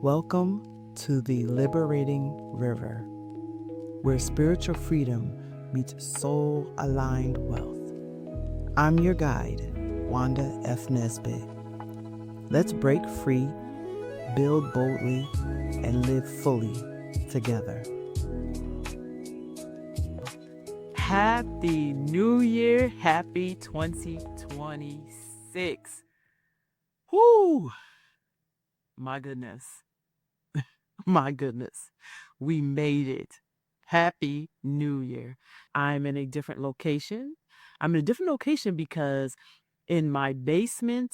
Welcome to the Liberating River, where spiritual freedom meets soul-aligned wealth. I'm your guide, Wanda F. Nesbitt. Let's break free, build boldly, and live fully together. Happy New Year. Happy 2026. Whoo! My goodness. My goodness. We made it. Happy New Year. I'm in a different location. I'm in a different location because in my basement,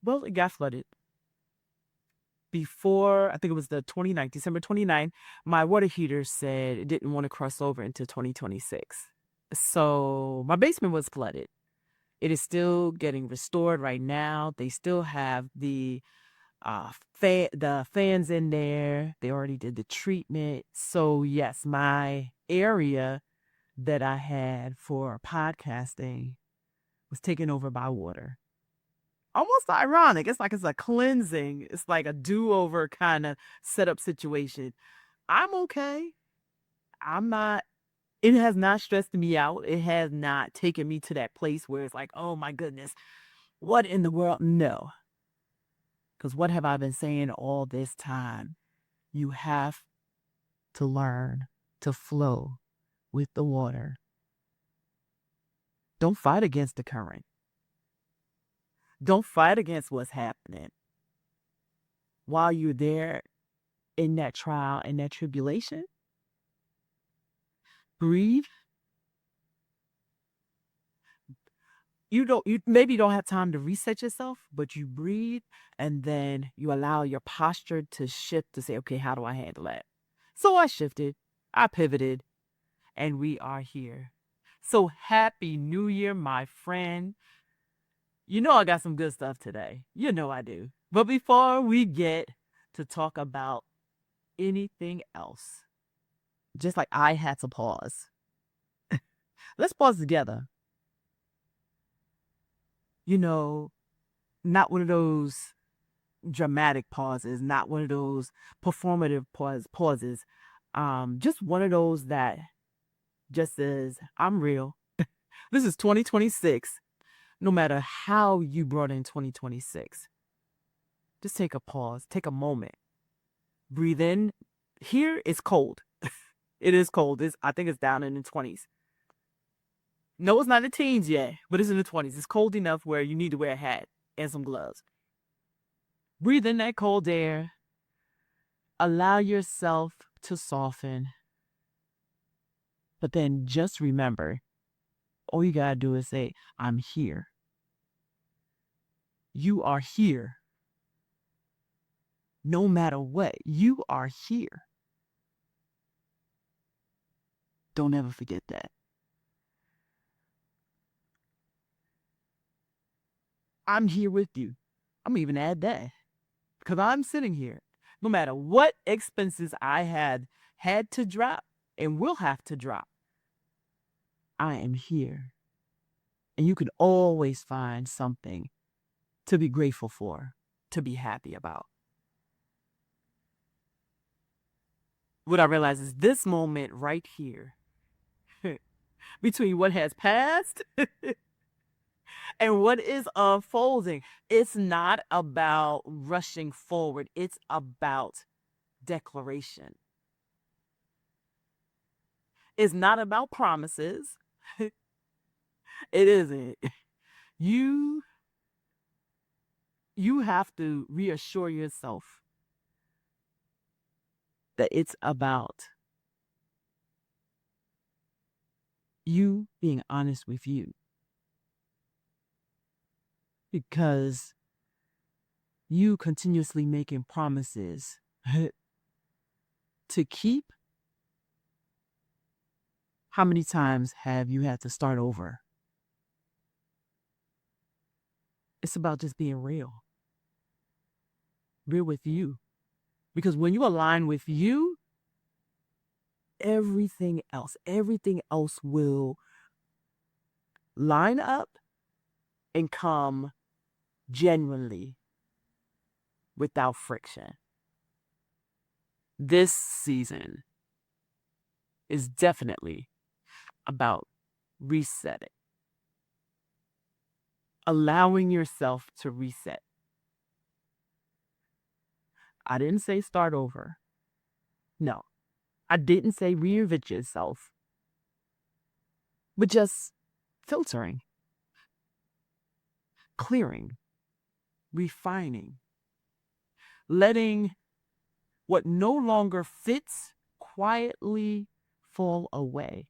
well, it got flooded. Before, I think it was December 29th, my water heater said it didn't want to cross over into 2026. So my basement was flooded. It is still getting restored right now. They still have the fans in there. They already did the treatment. So yes, my area that I had for podcasting was taken over by water. Almost ironic. It's like it's a cleansing. It's like a do-over kind of setup situation. I'm okay. It has not stressed me out. It has not taken me to that place where it's like, oh my goodness, what in the world? No. Because what have I been saying all this time? You have to learn to flow with the water. Don't fight against the current. Don't fight against what's happening. While you're there in that trial and that tribulation, breathe. You maybe don't have time to reset yourself, but you breathe and then you allow your posture to shift to say, okay, how do I handle that? So I shifted, I pivoted, and we are here. So happy New Year, my friend. You know I got some good stuff today. You know I do. But before we get to talk about anything else, just like I had to pause, let's pause together. You know, not one of those dramatic pauses, not one of those performative pauses. Just one of those that just says, I'm real. This is 2026. No matter how you brought in 2026, just take a pause, take a moment, breathe in. Here it's cold. It is cold. I think it's down in the 20s. No, it's not in the teens yet, but it's in the 20s. It's cold enough where you need to wear a hat and some gloves. Breathe in that cold air. Allow yourself to soften. But then just remember, all you got to do is say, I'm here. You are here. No matter what, you are here. Don't ever forget that. I'm here with you. I'm gonna even add that because I'm sitting here. No matter what expenses I had to drop and will have to drop, I am here. And you can always find something to be grateful for, to be happy about. What I realize is this moment right here, between what has passed and what is unfolding, it's not about rushing forward. It's about declaration. It's not about promises. It isn't. You have to reassure yourself that it's about you being honest with you. Because you continuously making promises to keep. How many times have you had to start over? It's about just being real. Real with you. Because when you align with you, everything else will line up and come genuinely. without friction. This season is definitely about resetting, allowing yourself to reset. I didn't say start over. No, I didn't say reinvent yourself, but just filtering, clearing, refining, letting what no longer fits quietly fall away.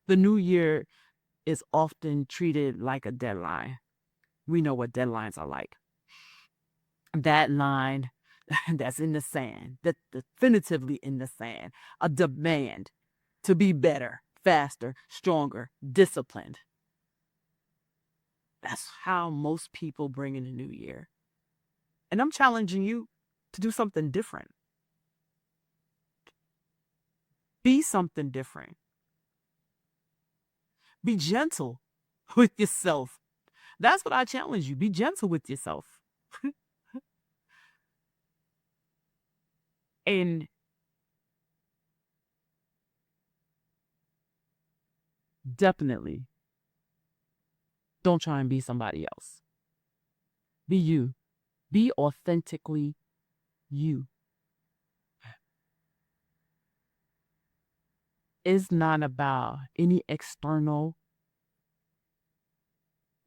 The new year is often treated like a deadline. We know what deadlines are like. That line that's in the sand, that's definitively in the sand, a demand to be better, faster, stronger, disciplined. That's how most people bring in the new year. And I'm challenging you to do something different. Be something different. Be gentle with yourself. That's what I challenge you. Be gentle with yourself. And definitely don't try and be somebody else. Be you. Be authentically you. It's not about any external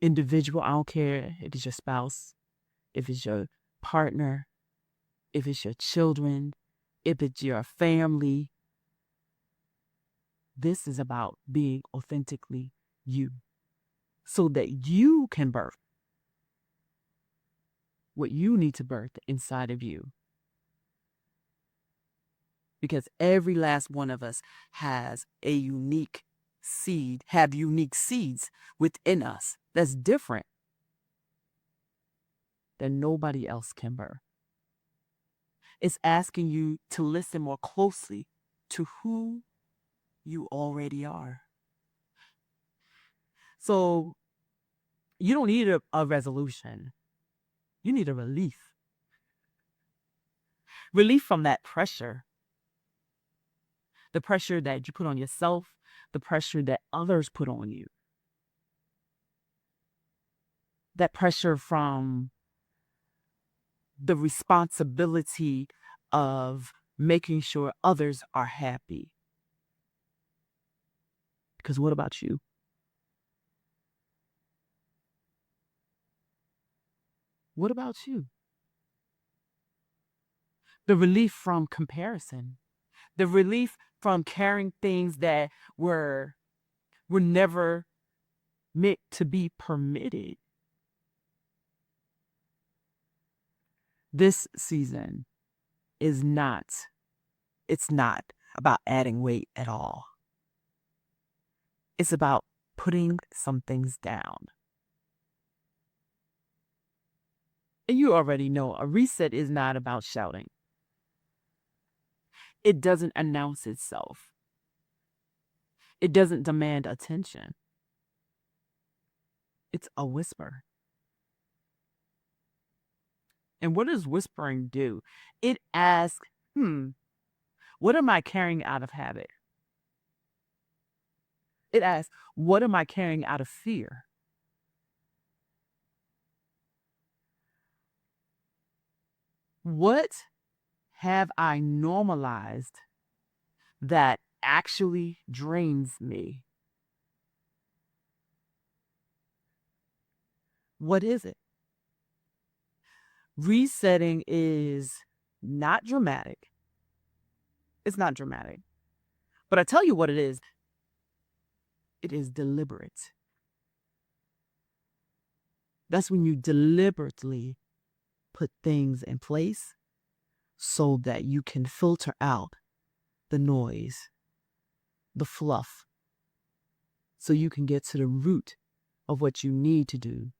individual. I don't care if it's your spouse, if it's your partner, if it's your children, if it's your family. This is about being authentically you so that you can birth what you need to birth inside of you. Because every last one of us has a unique seed, have unique seeds within us that's different that nobody else can birth. It's asking you to listen more closely to who you already are. So you don't need a resolution. You need a relief. Relief from that pressure. The pressure that you put on yourself, the pressure that others put on you. That pressure from the responsibility of making sure others are happy. Because what about you? What about you? The relief from comparison, the relief from carrying things that were never meant to be permitted. This season is not, it's not about adding weight at all. It's about putting some things down. And you already know a reset is not about shouting. It doesn't announce itself. It doesn't demand attention. It's a whisper. And what does whispering do? It asks, what am I carrying out of habit? It asks, what am I carrying out of fear? What have I normalized that actually drains me? What is it? Resetting is not dramatic. It's not dramatic. But I tell you what it is. It is deliberate. That's when you deliberately put things in place so that you can filter out the noise, the fluff, so you can get to the root of what you need to do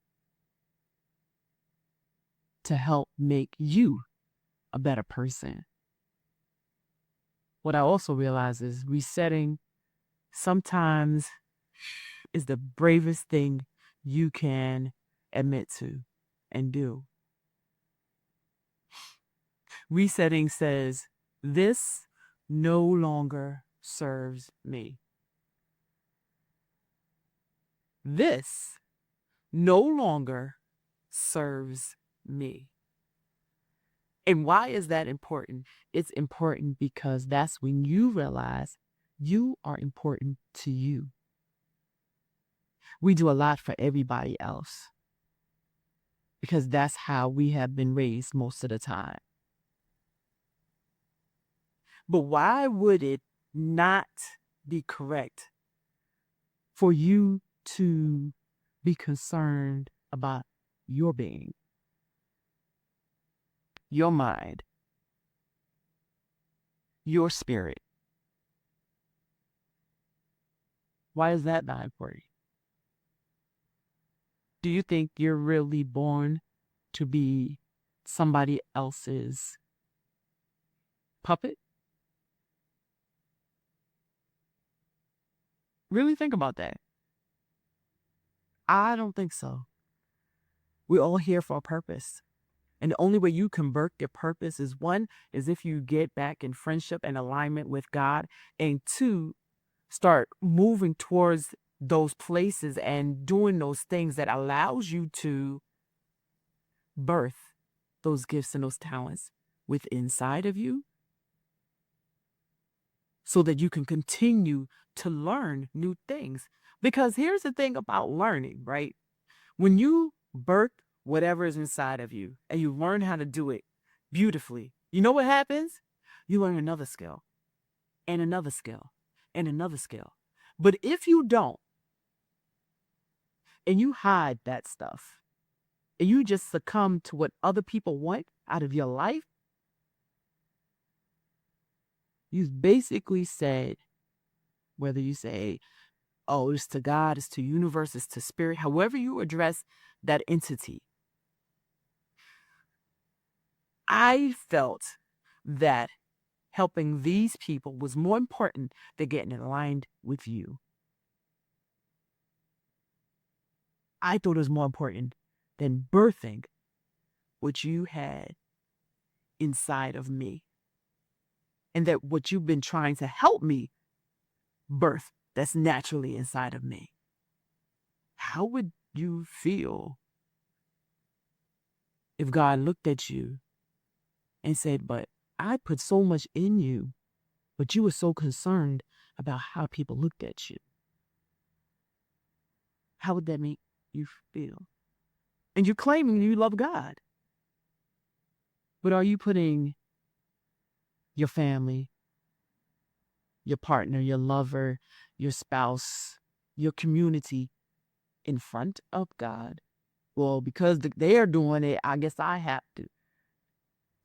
to help make you a better person. What I also realize is resetting sometimes is the bravest thing you can admit to and do. Resetting says, this no longer serves me. This no longer serves me. And why is that important? It's important because that's when you realize you are important to you. We do a lot for everybody else because that's how we have been raised most of the time. But why would it not be correct for you to be concerned about your being, your mind, your spirit? Why is that not important? Do you think you're really born to be somebody else's puppet? Really think about that. I don't think so. We're all here for a purpose. And the only way you convert your purpose is, one, is if you get back in friendship and alignment with God, and two, start moving towards those places and doing those things that allows you to birth those gifts and those talents within inside of you, so that you can continue to learn new things. Because here's the thing about learning, right? When you birth whatever is inside of you and you learn how to do it beautifully, you know what happens? You learn another skill and another skill and another skill. But if you don't, and you hide that stuff, and you just succumb to what other people want out of your life, you've basically said, whether you say, oh, it's to God, it's to universe, it's to spirit, however you address that entity. I felt that helping these people was more important than getting aligned with you. I thought it was more important than birthing what you had inside of me. And that what you've been trying to help me birth that's naturally inside of me. How would you feel if God looked at you and said, but I put so much in you, but you were so concerned about how people looked at you? How would that make you feel? And you're claiming you love God. But are you putting your family, your partner, your lover, your spouse, your community in front of God? Well, because they are doing it, I guess I have to.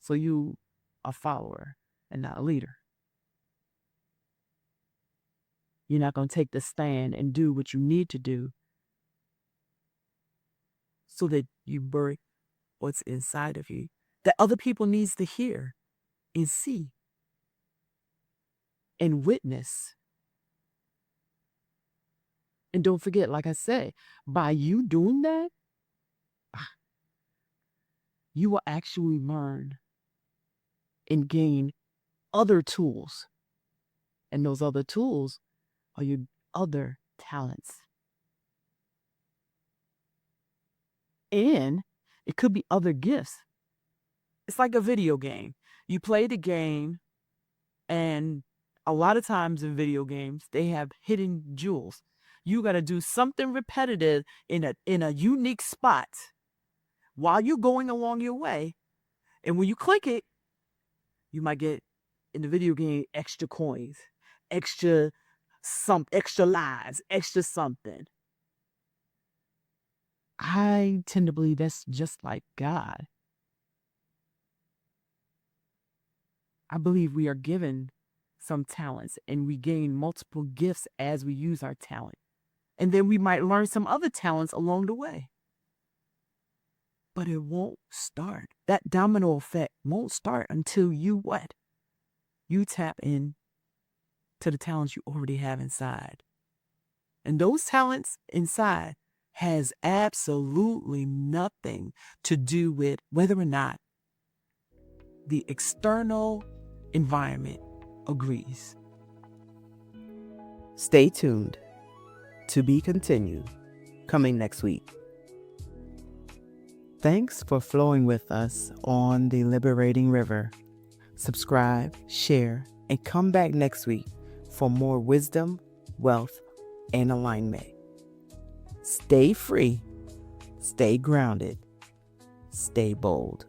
So you a follower and not a leader. You're not going to take the stand and do what you need to do so that you birth what's inside of you that other people needs to hear and see and witness. And don't forget, like I said, by you doing that, you will actually learn and gain other tools. And those other tools are your other talents. And it could be other gifts. It's like a video game. You play the game, and a lot of times in video games, they have hidden jewels. You got to do something repetitive in a unique spot while you're going along your way. And when you click it, you might get, in the video game, extra coins, extra lives, extra something. I tend to believe that's just like God. I believe we are given some talents and we gain multiple gifts as we use our talent. And then we might learn some other talents along the way. But it won't start. That domino effect won't start until you what? You tap in to the talents you already have inside. And those talents inside has absolutely nothing to do with whether or not the external environment agrees. Stay tuned. To be continued, coming next week. Thanks for flowing with us on the Liberating River. Subscribe, share, and come back next week for more wisdom, wealth, and alignment. Stay free, stay grounded, stay bold.